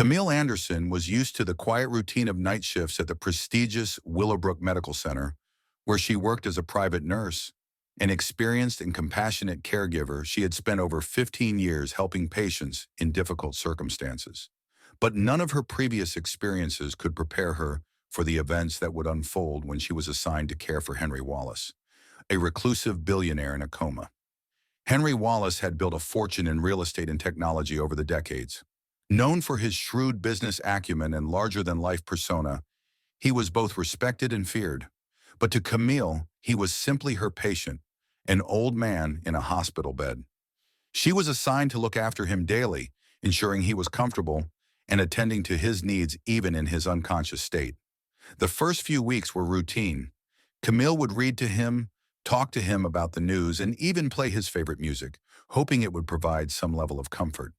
Camille Anderson was used to the quiet routine of night shifts at the prestigious Willowbrook Medical Center, where she worked as a private nurse. An experienced and compassionate caregiver, she had spent over 15 years helping patients in difficult circumstances. But none of her previous experiences could prepare her for the events that would unfold when she was assigned to care for Henry Wallace, a reclusive billionaire in a coma. Henry Wallace had built a fortune in real estate and technology over the decades. Known for his shrewd business acumen and larger-than-life persona, he was both respected and feared. But to Camille, he was simply her patient, an old man in a hospital bed. She was assigned to look after him daily, ensuring he was comfortable and attending to his needs even in his unconscious state. The first few weeks were routine. Camille would read to him, talk to him about the news, and even play his favorite music, hoping it would provide some level of comfort.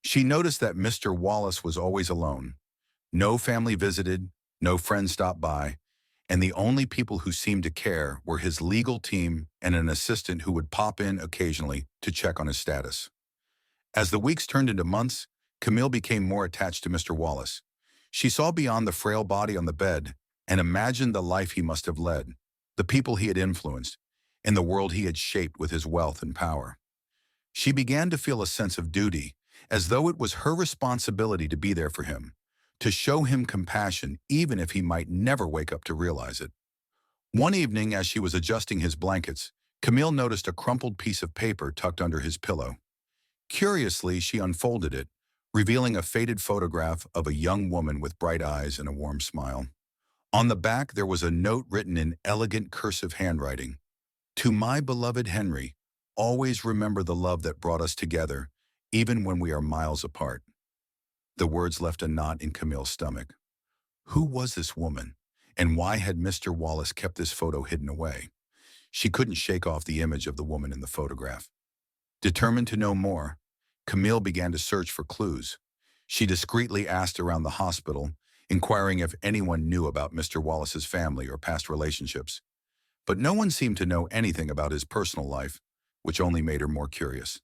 She noticed that Mr. Wallace was always alone. No family visited, no friends stopped by, and the only people who seemed to care were his legal team and an assistant who would pop in occasionally to check on his status. As the weeks turned into months, Camille became more attached to Mr. Wallace. She saw beyond the frail body on the bed and imagined the life he must have led, the people he had influenced, and the world he had shaped with his wealth and power. She began to feel a sense of duty, as though it was her responsibility to be there for him, to show him compassion even if he might never wake up to realize it. One evening, as she was adjusting his blankets, Camille noticed a crumpled piece of paper tucked under his pillow. Curiously, she unfolded it, revealing a faded photograph of a young woman with bright eyes and a warm smile. On the back, there was a note written in elegant cursive handwriting. "To my beloved Henry, always remember the love that brought us together, even when we are miles apart." The words left a knot in Camille's stomach. Who was this woman, and why had Mr. Wallace kept this photo hidden away? She couldn't shake off the image of the woman in the photograph. Determined to know more, Camille began to search for clues. She discreetly asked around the hospital, inquiring if anyone knew about Mr. Wallace's family or past relationships. But no one seemed to know anything about his personal life, which only made her more curious.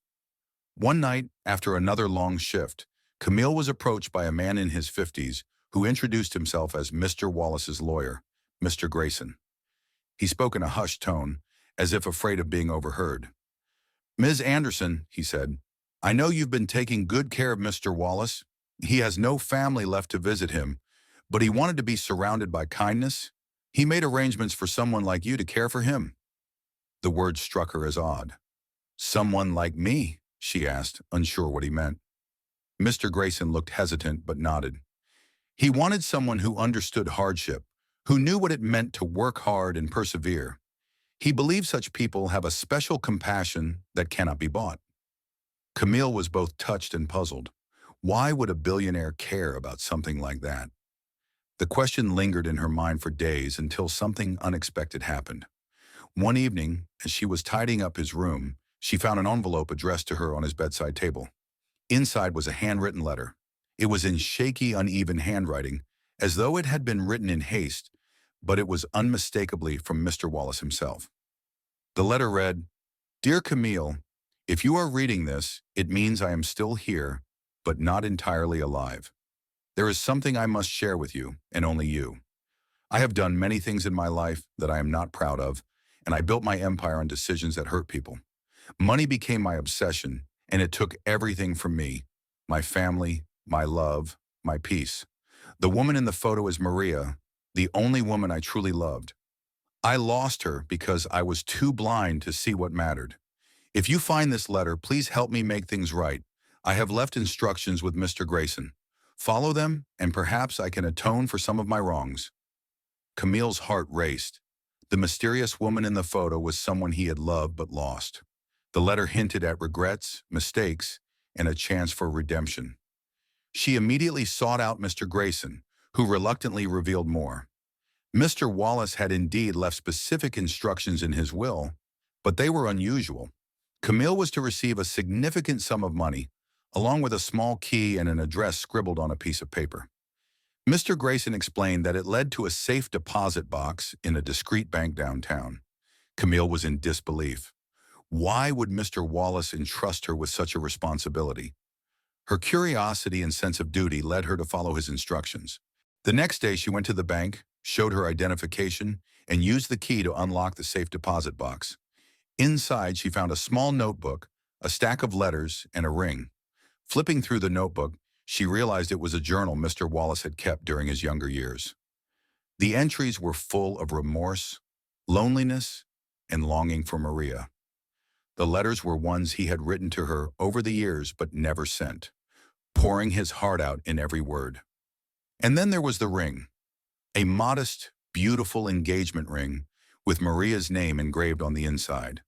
One night, after another long shift, Camille was approached by a man in his 50s who introduced himself as Mr. Wallace's lawyer, Mr. Grayson. He spoke in a hushed tone, as if afraid of being overheard. "Ms. Anderson," he said, "I know you've been taking good care of Mr. Wallace. He has no family left to visit him, but he wanted to be surrounded by kindness. He made arrangements for someone like you to care for him." The word struck her as odd. "Someone like me?" she asked, unsure what he meant. Mr. Grayson looked hesitant but nodded. He wanted someone who understood hardship, who knew what it meant to work hard and persevere. He believed such people have a special compassion that cannot be bought. Camille was both touched and puzzled. Why would a billionaire care about something like that? The question lingered in her mind for days until something unexpected happened. One evening, as she was tidying up his room, she found an envelope addressed to her on his bedside table. Inside was a handwritten letter. It was in shaky, uneven handwriting, as though it had been written in haste, but it was unmistakably from Mr. Wallace himself. The letter read, "Dear Camille, if you are reading this, it means I am still here, but not entirely alive. There is something I must share with you, and only you. I have done many things in my life that I am not proud of, and I built my empire on decisions that hurt people. Money became my obsession, and it took everything from me, my family, my love, my peace. The woman in the photo is Maria, the only woman I truly loved. I lost her because I was too blind to see what mattered. If you find this letter, please help me make things right. I have left instructions with Mr. Grayson. Follow them, and perhaps I can atone for some of my wrongs." Camille's heart raced. The mysterious woman in the photo was someone he had loved but lost. The letter hinted at regrets, mistakes, and a chance for redemption. She immediately sought out Mr. Grayson, who reluctantly revealed more. Mr. Wallace had indeed left specific instructions in his will, but they were unusual. Camille was to receive a significant sum of money, along with a small key and an address scribbled on a piece of paper. Mr. Grayson explained that it led to a safe deposit box in a discreet bank downtown. Camille was in disbelief. Why would Mr. Wallace entrust her with such a responsibility? Her curiosity and sense of duty led her to follow his instructions. The next day, she went to the bank, showed her identification, and used the key to unlock the safe deposit box. Inside, she found a small notebook, a stack of letters, and a ring. Flipping through the notebook, she realized it was a journal Mr. Wallace had kept during his younger years. The entries were full of remorse, loneliness, and longing for Maria. The letters were ones he had written to her over the years but never sent, pouring his heart out in every word. And then there was the ring, a modest, beautiful engagement ring with Maria's name engraved on the inside.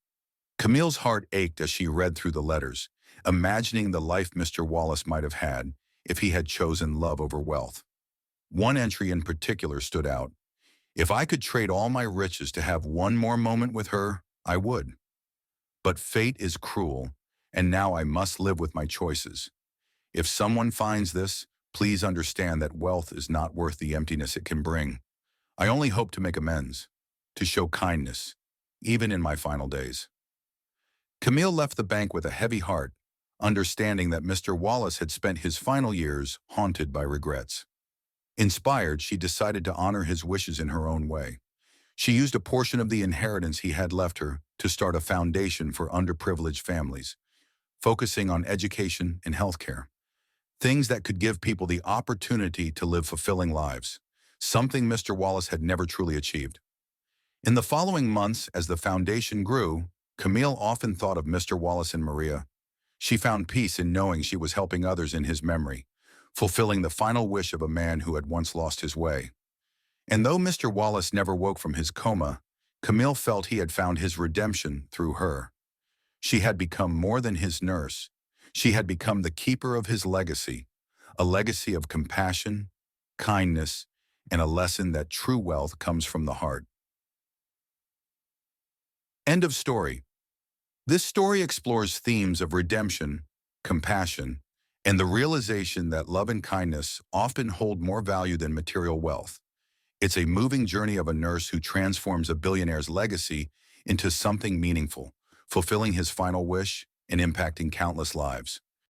Camille's heart ached as she read through the letters, imagining the life Mr. Wallace might have had if he had chosen love over wealth. One entry in particular stood out. "If I could trade all my riches to have one more moment with her, I would. But fate is cruel, and now I must live with my choices. If someone finds this, please understand that wealth is not worth the emptiness it can bring. I only hope to make amends, to show kindness, even in my final days." Camille left the bank with a heavy heart, understanding that Mr. Wallace had spent his final years haunted by regrets. Inspired, she decided to honor his wishes in her own way. She used a portion of the inheritance he had left her to start a foundation for underprivileged families, focusing on education and healthcare, things that could give people the opportunity to live fulfilling lives, something Mr. Wallace had never truly achieved. In the following months, as the foundation grew, Camille often thought of Mr. Wallace and Maria. She found peace in knowing she was helping others in his memory, fulfilling the final wish of a man who had once lost his way. And though Mr. Wallace never woke from his coma, Camille felt he had found his redemption through her. She had become more than his nurse. She had become the keeper of his legacy, a legacy of compassion, kindness, and a lesson that true wealth comes from the heart. End of story. This story explores themes of redemption, compassion, and the realization that love and kindness often hold more value than material wealth. It's a moving journey of a nurse who transforms a billionaire's legacy into something meaningful, fulfilling his final wish and impacting countless lives.